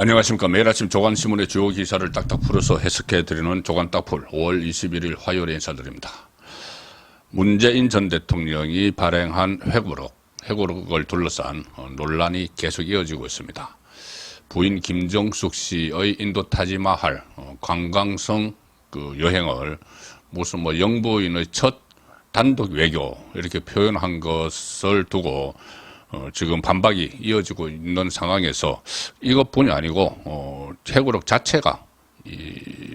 안녕하십니까. 매일 아침 조간신문의 주요 기사를 딱딱 풀어서 해석해드리는 조간딱풀 5월 21일 화요일에 인사드립니다. 문재인 전 대통령이 발행한 회고록을 둘러싼 논란이 계속 이어지고 있습니다. 부인 김정숙 씨의 인도 타지마할 관광성 여행을 무슨 영부인의 첫 단독 외교 이렇게 표현한 것을 두고 지금 반박이 이어지고 있는 상황에서 이것뿐이 아니고 회고록 자체가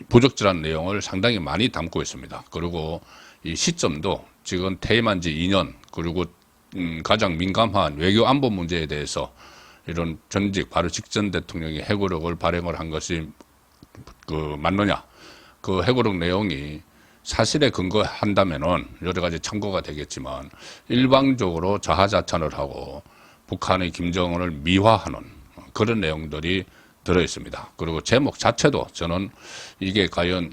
부적절한 내용을 상당히 많이 담고 있습니다. 그리고 이 시점도 지금 퇴임한 지 2년 그리고 가장 민감한 외교 안보 문제에 대해서 이런 전직 바로 직전 대통령이 회고록을 발행을 한 것이 맞느냐, 그 회고록 내용이 사실에 근거한다면은 여러 가지 참고가 되겠지만 일방적으로 자하자찬을 하고 북한의 김정은을 미화하는 그런 내용들이 들어 있습니다. 그리고 제목 자체도 저는 이게 과연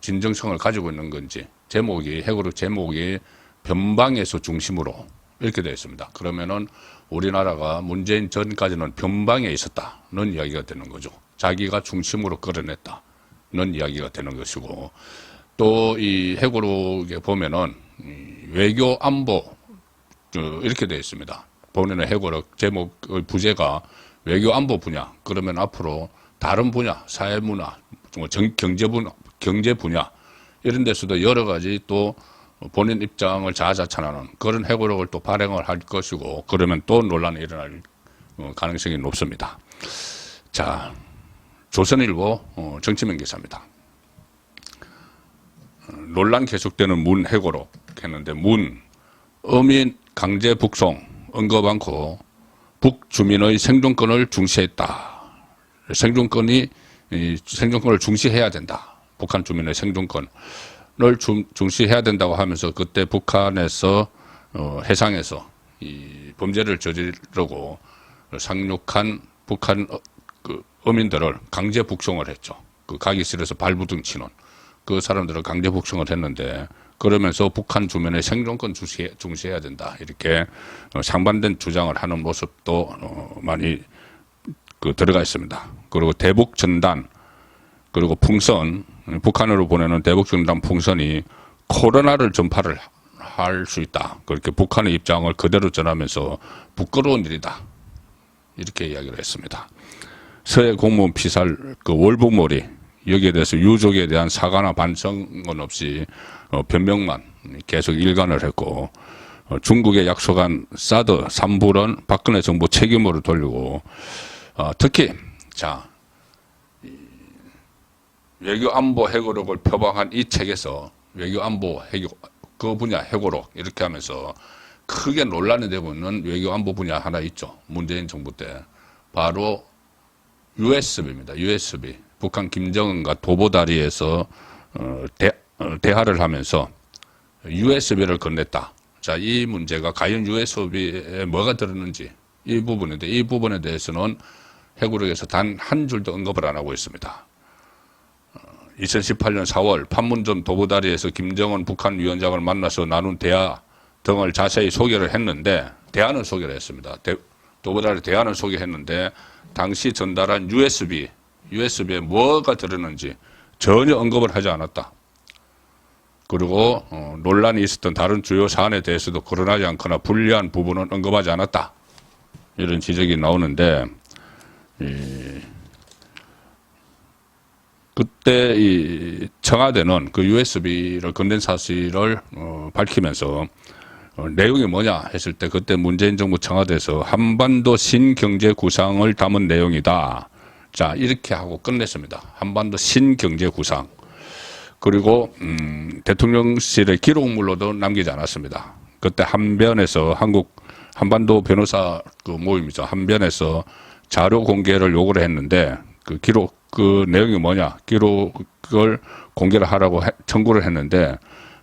진정성을 가지고 있는 건지 회고록 제목이 변방에서 중심으로 이렇게 되어 있습니다. 그러면은 우리나라가 문재인 전까지는 변방에 있었다는 이야기가 되는 거죠. 자기가 중심으로 끌어냈다는 이야기가 되는 것이고, 또 이 회고록에 보면은 외교 안보 이렇게 되어 있습니다. 본인의 회고록 제목의 부제가 외교 안보 분야. 그러면 앞으로 다른 분야, 사회문화, 경제 분야 이런 데서도 여러 가지 또 본인 입장을 자아자찬하는 그런 회고록을 또 발행을 할 것이고, 그러면 또 논란이 일어날 가능성이 높습니다. 자, 조선일보 정치면 기사입니다. 논란 계속되는 문 회고록 했는데, 어민 강제 북송 언급 않고 북주민의 생존권을 중시했다. 생존권을 중시해야 된다. 북한 주민의 생존권을 중시해야 된다고 하면서 그때 북한에서 해상에서 이 범죄를 저지르고 상륙한 북한 어민들을 강제 북송을 했죠. 가기 싫어서 발부둥 치는 그 사람들을 강제 북송을 했는데, 그러면서 북한 주민의 생존권 중시해야 된다. 이렇게 상반된 주장을 하는 모습도 많이 들어가 있습니다. 그리고 대북 전단, 그리고 풍선, 북한으로 보내는 대북 전단 풍선이 코로나를 전파를 할 수 있다. 그렇게 북한의 입장을 그대로 전하면서 부끄러운 일이다. 이렇게 이야기를 했습니다. 서해 공무원 피살 월북몰이, 여기에 대해서 유족에 대한 사과나 반성은 없이 변명만 계속 일관을 했고, 중국에 약속한 사드 3불은 박근혜 정부 책임으로 돌리고, 특히 외교 안보 회고록을 표방한 이 책에서 외교 안보 그 분야 회고록 이렇게 하면서 크게 논란이 되고 있는 외교 안보 분야 하나 있죠. 문재인 정부 때 바로 USB입니다. USB. 북한 김정은과 도보다리에서 대화를 하면서 USB를 건넸다. 자, 이 문제가 과연 USB에 뭐가 들었는지 이 부분인데, 이 부분에 대해서는 회고록에서 단 한 줄도 언급을 안 하고 있습니다. 2018년 4월 판문점 도보다리에서 김정은 북한 위원장을 만나서 나눈 대화 등을 자세히 소개를 했는데, 대화는 소개를 했습니다. 도보다리 대화는 소개했는데 당시 전달한 USB에 뭐가 들었는지 전혀 언급을 하지 않았다. 그리고 논란이 있었던 다른 주요 사안에 대해서도 거론하지 않거나 불리한 부분은 언급하지 않았다. 이런 지적이 나오는데, 그때 이 청와대는 그 USB를 건넨 사실을 밝히면서 내용이 뭐냐 했을 때, 그때 문재인 정부 청와대에서 한반도 신경제 구상을 담은 내용이다. 자, 이렇게 하고 끝냈습니다. 한반도 신경제 구상. 그리고 대통령실의 기록물로도 남기지 않았습니다. 그때 한변에서 한반도 변호사 모임이죠. 한변에서 자료 공개를 요구를 했는데, 그 내용이 뭐냐, 기록을 공개를 하라고 청구를 했는데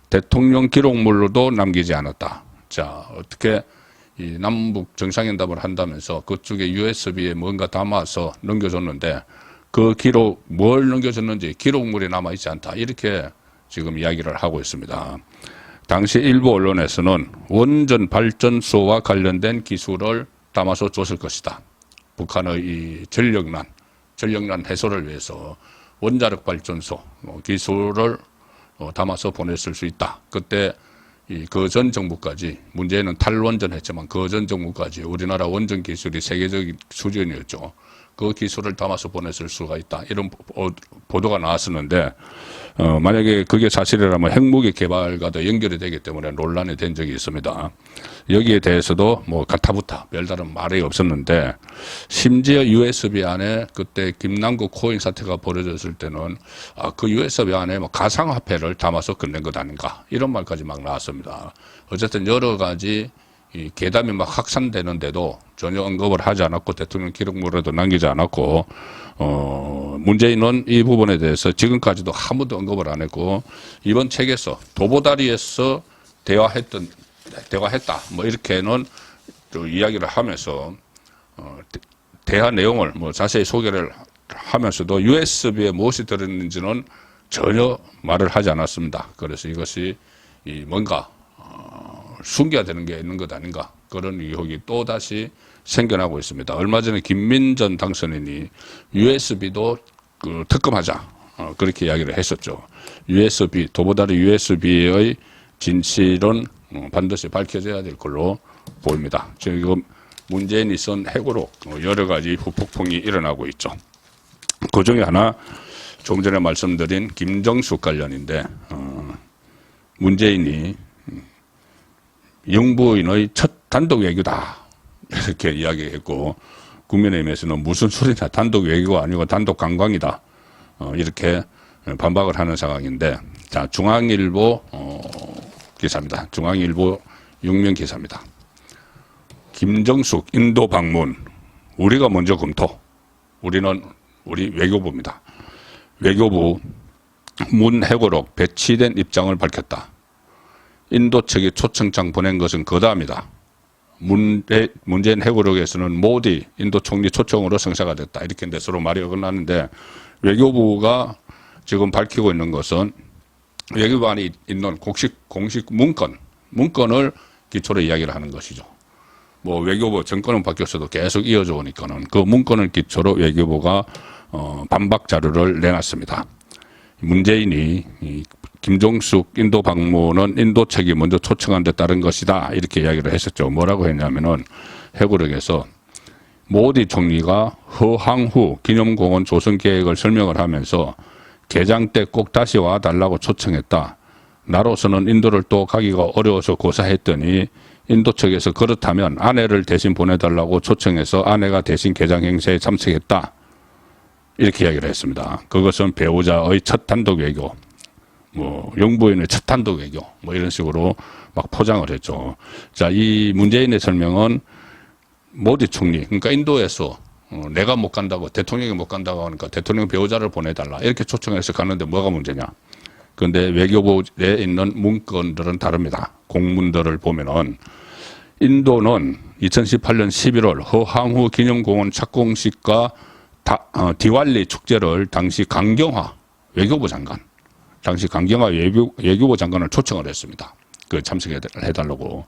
대통령 기록물로도 남기지 않았다. 자, 어떻게 이 남북 정상회담을 한다면서 그쪽에 USB에 뭔가 담아서 넘겨줬는데, 그 뭘 넘겨줬는지 기록물이 남아있지 않다. 이렇게 지금 이야기를 하고 있습니다. 당시 일부 언론에서는 원전 발전소와 관련된 기술을 담아서 줬을 것이다. 북한의 이 전력난, 전력난 해소를 위해서 원자력 발전소 기술을 담아서 보냈을 수 있다. 그때 그 전 정부까지, 문제는 탈원전했지만 그 전 정부까지 우리나라 원전 기술이 세계적인 수준이었죠. 그 기술을 담아서 보냈을 수가 있다. 이런 보도가 나왔었는데, 만약에 그게 사실이라면 핵무기 개발과도 연결이 되기 때문에 논란이 된 적이 있습니다. 여기에 대해서도 뭐 가타부타 별다른 말이 없었는데, 심지어 USB 안에 그때 김남국 코인 사태가 벌어졌을 때는 그 USB 안에 뭐 가상화폐를 담아서 끝낸 것 아닌가, 이런 말까지 막 나왔습니다. 어쨌든 여러 가지 이 괴담이 막 확산되는데도 전혀 언급을 하지 않았고, 대통령 기록물에도 남기지 않았고, 문재인은 이 부분에 대해서 지금까지도 아무도 언급을 안 했고, 이번 책에서 도보다리에서 대화했다, 뭐 이렇게는 또 이야기를 하면서 대화 내용을 뭐 자세히 소개를 하면서도 USB에 무엇이 들었는지는 전혀 말을 하지 않았습니다. 그래서 이것이 뭔가 숨겨야 되는 게 있는 것 아닌가, 그런 의혹이 또다시 생겨나고 있습니다. 얼마 전에 김민전 당선인이 USB도 특검하자, 그렇게 이야기를 했었죠. USB, 도보다리 USB의 진실은 반드시 밝혀져야 될 걸로 보입니다. 지금 문재인이 쓴 핵으로 여러 가지 후폭풍이 일어나고 있죠. 그 중에 하나, 조금 전에 말씀드린 김정숙 관련인데, 문재인이 영부인의 첫 단독 외교다, 이렇게 이야기했고, 국민의힘에서는 무슨 소리냐, 단독 외교가 아니고 단독 관광이다, 이렇게 반박을 하는 상황인데, 자, 중앙일보 기사입니다. 중앙일보 6면 기사입니다. 김정숙 인도 방문, 우리가 먼저 검토. 우리 외교부입니다. 외교부 문해고록 배치된 입장을 밝혔다. 인도 측이 초청장 보낸 것은 거다합니다. 문재인 해고록에서는 모디 인도 총리 초청으로 성사가 됐다, 이렇게 했는데 서로 말이 어긋나는데, 외교부가 지금 밝히고 있는 것은 외교부 안에 있는 공식 문건을 기초로 이야기를 하는 것이죠. 뭐 외교부 정권은 바뀌었어도 계속 이어져 오니까는 그 문건을 기초로 외교부가 반박 자료를 내놨습니다. 문재인이 김정숙 인도 방문은 인도 측이 먼저 초청한 데 따른 것이다, 이렇게 이야기를 했었죠. 뭐라고 했냐면은 해고록에서 모디 총리가 허황후 기념공원 조성 계획을 설명을 하면서 개장 때 꼭 다시 와달라고 초청했다. 나로서는 인도를 또 가기가 어려워서 고사했더니 인도 측에서 그렇다면 아내를 대신 보내달라고 초청해서 아내가 대신 개장 행사에 참석했다, 이렇게 이야기를 했습니다. 그것은 배우자의 첫 단독 외교, 뭐 영부인의 첫 단독 외교, 뭐 이런 식으로 막 포장을 했죠. 자, 이 문재인의 설명은 모디 총리, 그러니까 인도에서 내가 못 간다고, 대통령이 못 간다고 하니까 대통령 배우자를 보내달라, 이렇게 초청해서 가는데 뭐가 문제냐. 그런데 외교부에 있는 문건들은 다릅니다. 공문들을 보면은 인도는 2018년 11월 허황후 기념공원 착공식과 디왈리 축제를 당시 강경화 외교부 장관, 당시 강경화 외교부 장관을 초청을 했습니다. 그 참석해달라고.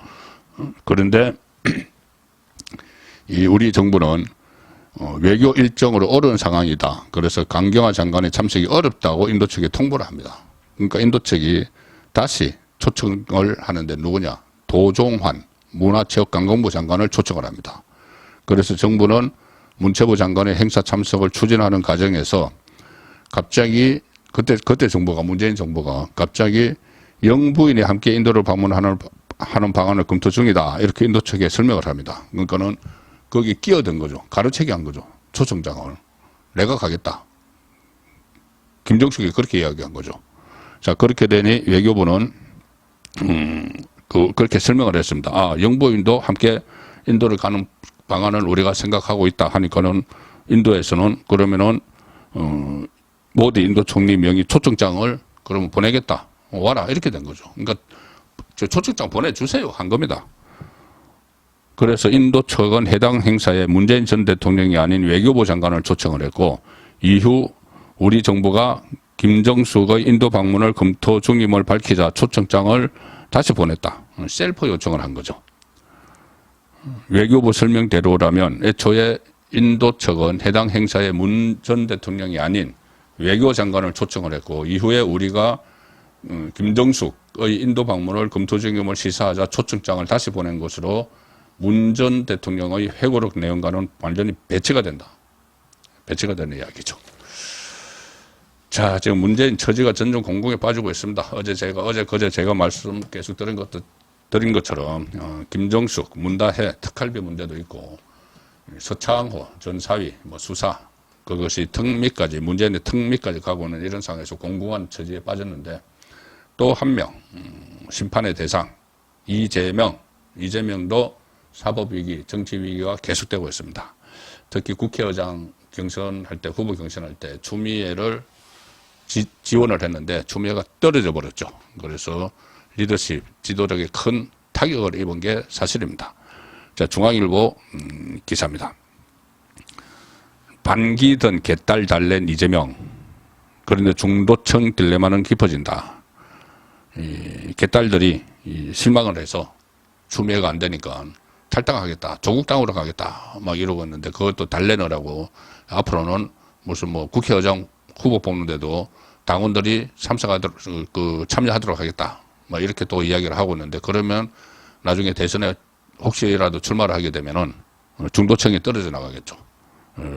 그런데 우리 정부는 외교 일정으로 어려운 상황이다, 그래서 강경화 장관의 참석이 어렵다고 인도 측에 통보를 합니다. 그러니까 인도 측이 다시 초청을 하는데 누구냐, 도종환 문화체육관광부 장관을 초청을 합니다. 그래서 정부는 문체부 장관의 행사 참석을 추진하는 과정에서 갑자기 그때 정부가, 문재인 정부가 갑자기 영부인이 함께 인도를 방문하는 방안을 검토 중이다, 이렇게 인도 측에 설명을 합니다. 그러니까는 거기 끼어든 거죠. 가로채기 한 거죠. 초청장을. 내가 가겠다. 김정숙이 그렇게 이야기한 거죠. 자, 그렇게 되니 외교부는 그렇게 설명을 했습니다. 영부인도 함께 인도를 가는 방안을 우리가 생각하고 있다 하니까는 인도에서는 그러면은 모디 인도 총리 명의 초청장을 그러면 보내겠다, 와라, 이렇게 된 거죠. 그러니까 저 초청장 보내주세요 한 겁니다. 그래서 인도 측은 해당 행사에 문재인 전 대통령이 아닌 외교부 장관을 초청을 했고, 이후 우리 정부가 김정숙의 인도 방문을 검토 중임을 밝히자 초청장을 다시 보냈다. 셀프 요청을 한 거죠. 외교부 설명대로라면 애초에 인도 측은 해당 행사에 문 전 대통령이 아닌 외교장관을 초청을 했고, 이후에 우리가 김정숙의 인도 방문을 검토 중임을 시사하자 초청장을 다시 보낸 것으로 문 전 대통령의 회고록 내용과는 완전히 배치가 된다. 배치가 되는 이야기죠. 자, 지금 문재인 처지가 점점 공공에 빠지고 있습니다. 그제 제가 말씀 계속 드린 것처럼, 김정숙, 문다혜 특활비 문제도 있고, 서창호 전 사위, 수사, 그것이 턱밑까지, 문재인의 턱밑까지 가고 있는 이런 상황에서 공공한 처지에 빠졌는데, 또 한 명, 심판의 대상, 이재명도 사법위기, 정치위기가 계속되고 있습니다. 특히 국회의장 경선할 때, 후보 경선할 때 추미애를 지원을 했는데 추미애가 떨어져 버렸죠. 그래서 리더십, 지도력에 큰 타격을 입은 게 사실입니다. 자, 중앙일보 기사입니다. 반기든 개딸 달랜 이재명. 그런데 중도층 딜레마는 깊어진다. 이 개딸들이 실망을 해서 추미애가 안 되니까 탈당하겠다, 조국 땅으로 가겠다, 막 이러고 있는데, 그것도 달래느라고 앞으로는 무슨 국회의장 후보 뽑는데도 당원들이 참여하도록 하겠다, 막 이렇게 또 이야기를 하고 있는데, 그러면 나중에 대선에 혹시라도 출마를 하게 되면은 중도층이 떨어져 나가겠죠.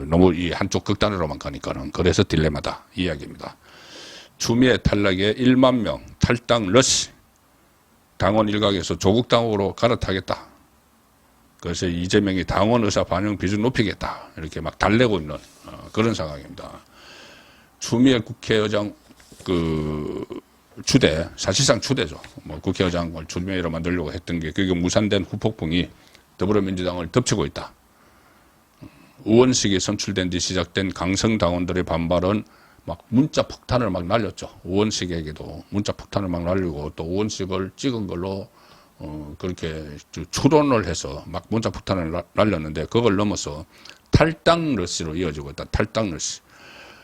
너무 이 한쪽 극단으로만 가니까는. 그래서 딜레마다 이야기입니다. 추미애 탈락에 1만 명 탈당 러시. 당원 일각에서 조국 당으로 갈아타겠다. 그래서 이재명이 당원 의사 반영 비중 높이겠다. 이렇게 막 달래고 있는 그런 상황입니다. 추미애 국회의장 추대, 사실상 추대죠. 국회의장을 추미애로 만들려고 했던 게 그게 무산된 후폭풍이 더불어민주당을 덮치고 있다. 의원식이 선출된 뒤 시작된 강성 당원들의 반발은 막 문자 폭탄을 막 날렸죠. 의원식에게도 문자 폭탄을 막 날리고, 또 의원식을 찍은 걸로 그렇게 추론을 해서 막 문자 폭탄을 날렸는데, 그걸 넘어서 탈당 러시로 이어지고 있다. 탈당 러시.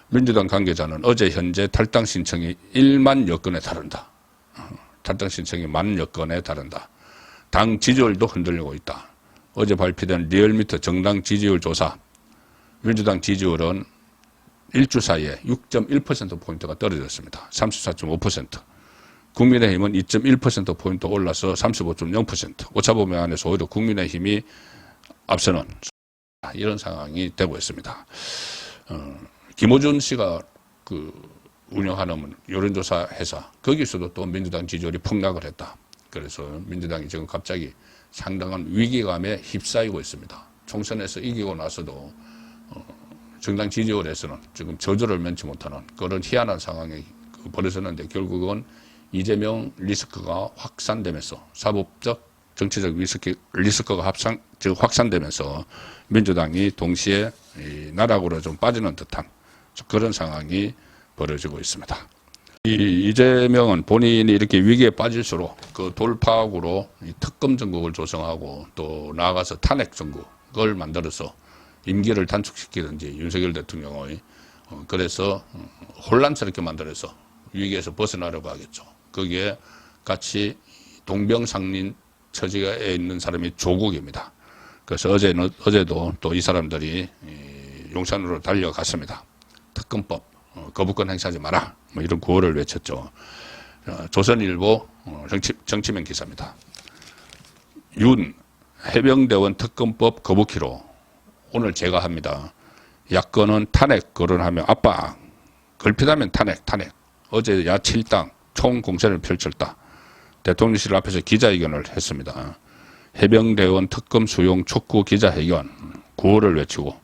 민주당 관계자는 어제 현재 탈당 신청이 1만 여 건에 달한다. 탈당 신청이 1만 여 건에 달한다. 당 지지율도 흔들리고 있다. 어제 발표된 리얼미터 정당 지지율 조사, 민주당 지지율은 일주 사이에 6.1%포인트가 떨어졌습니다. 34.5%. 국민의힘은 2.1%포인트 올라서 35.0%. 오차범위 안에서 오히려 국민의힘이 앞서는 이런 상황이 되고 있습니다. 김어준 씨가 운영하는 여론조사 회사, 거기서도 또 민주당 지지율이 폭락을 했다. 그래서 민주당이 지금 갑자기 상당한 위기감에 휩싸이고 있습니다. 총선에서 이기고 나서도 정당 지지율에서는 지금 저주를 면치 못하는 그런 희한한 상황이 벌어졌는데, 결국은 이재명 리스크가 확산되면서, 사법적 정치적 리스크가 확산되면서 민주당이 동시에 나락으로 좀 빠지는 듯한 그런 상황이 벌어지고 있습니다. 이재명은 본인이 이렇게 위기에 빠질수록 그 돌파구로 특검 정국을 조성하고, 또 나아가서 탄핵 정국을 만들어서 임기를 단축시키든지 윤석열 대통령의 그래서 혼란스럽게 만들어서 위기에서 벗어나려고 하겠죠. 거기에 같이 동병상련 처지에 있는 사람이 조국입니다. 그래서 어제도 또 이 사람들이 용산으로 달려갔습니다. 특검법 거부권 행사하지 마라, 이런 구호를 외쳤죠. 조선일보 정치면 기사입니다. 윤 해병대원 특검법 거부키로 오늘 제거합니다. 야권은 탄핵 거론하며 압박, 걸핏하면 탄핵. 어제 야7당 총공세를 펼쳤다. 대통령실 앞에서 기자회견을 했습니다. 해병대원 특검 수용 촉구 기자회견, 구호를 외치고,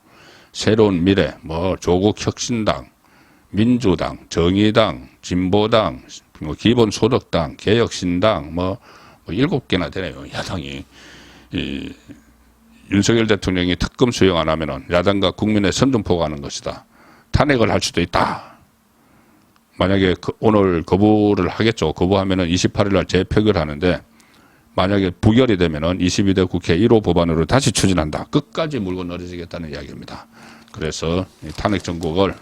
새로운 미래, 조국 혁신당, 민주당, 정의당, 진보당, 기본소득당, 개혁신당, 7개나 되네요, 야당이. 윤석열 대통령이 특검 수용 안 하면은 야당과 국민의 선전포가 하는 것이다. 탄핵을 할 수도 있다. 만약에 오늘 거부를 하겠죠. 거부하면은 28일 날 재표결하는데, 만약에 부결이 되면은 22대 국회 1호 법안으로 다시 추진한다. 끝까지 물고 늘어지겠다는 이야기입니다. 그래서 탄핵 정국을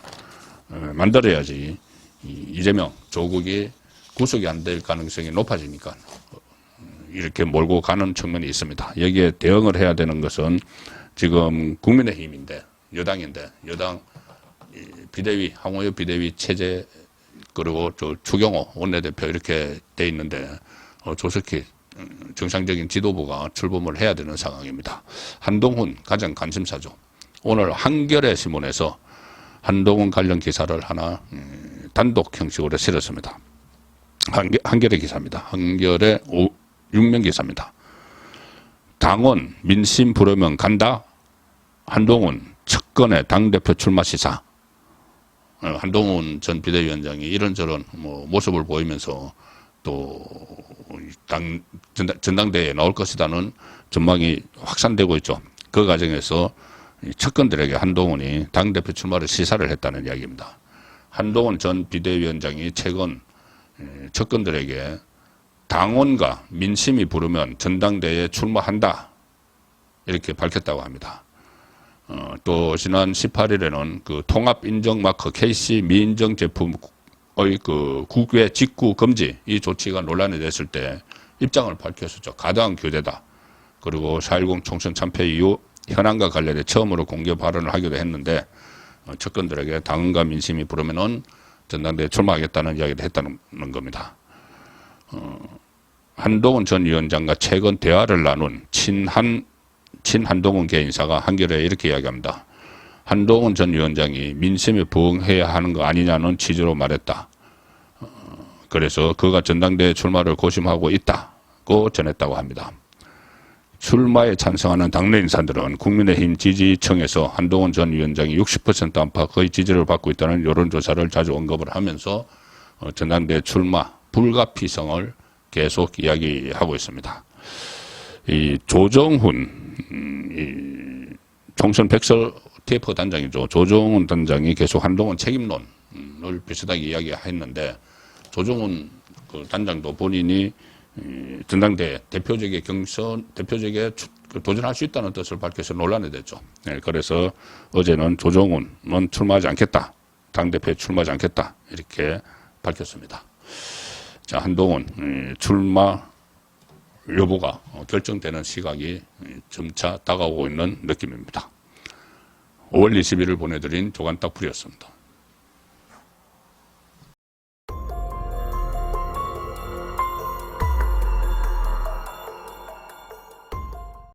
만들어야지 이재명, 조국이 구속이 안 될 가능성이 높아지니까 이렇게 몰고 가는 측면이 있습니다. 여기에 대응을 해야 되는 것은 지금 국민의힘인데, 여당인데 여당 비대위 황우여 비대위 체제 그리고 저 추경호 원내대표 이렇게 돼 있는데 조석희 정상적인 지도부가 출범을 해야 되는 상황입니다. 한동훈 가장 관심사죠. 오늘 한겨레 신문에서 한동훈 관련 기사를 하나 단독 형식으로 실었습니다. 한겨레 기사입니다. 한겨레 6면 기사입니다. 당원 민심 부르면 간다. 한동훈 측근의 당대표 출마 시사. 한동훈 전 비대위원장이 이런저런 모습을 보이면서 또 전당대회에 나올 것이라는 전망이 확산되고 있죠. 그 과정에서 측근들에게 한동훈이 당대표 출마를 시사를 했다는 이야기입니다. 한동훈 전 비대위원장이 최근 측근들에게 당원과 민심이 부르면 전당대회에 출마한다 이렇게 밝혔다고 합니다. 또 지난 18일에는 그 통합 인정 마크 KC 미인정 제품의 그 국외 직구 금지 이 조치가 논란이 됐을 때 입장을 밝혔었죠. 가당 교대다. 그리고 4.10 총선 참패 이후 현안과 관련해 처음으로 공개 발언을 하기도 했는데 측근들에게 당원과 민심이 부르면은 전당대회에 출마하겠다는 이야기를 했다는 겁니다. 한동훈 전 위원장과 최근 대화를 나눈 친한동훈계 인사가 한겨레에 이렇게 이야기합니다. 한동훈 전 위원장이 민심에 부응해야 하는 거 아니냐는 취지로 말했다. 그래서 그가 전당대회 출마를 고심하고 있다고 전했다고 합니다. 출마에 찬성하는 당내 인사들은 국민의힘 지지층에서 한동훈 전 위원장이 60% 안팎 거의 지지를 받고 있다는 여론조사를 자주 언급을 하면서 전당대회 출마 불가피성을 계속 이야기하고 있습니다. 이 조정훈 총선 백설 TF 단장이죠. 조정훈 단장이 계속 한동훈 책임론을 비슷하게 이야기했는데 조정훈 그 단장도 본인이 전당대회 대표직에 도전할 수 있다는 뜻을 밝혀서 논란이 됐죠. 네, 그래서 어제는 조정훈은 출마하지 않겠다. 당대표에 출마하지 않겠다. 이렇게 밝혔습니다. 자, 한동훈 출마 여부가 결정되는 시각이 점차 다가오고 있는 느낌입니다. 5월 20일을 보내드린 조간딱풀이었습니다.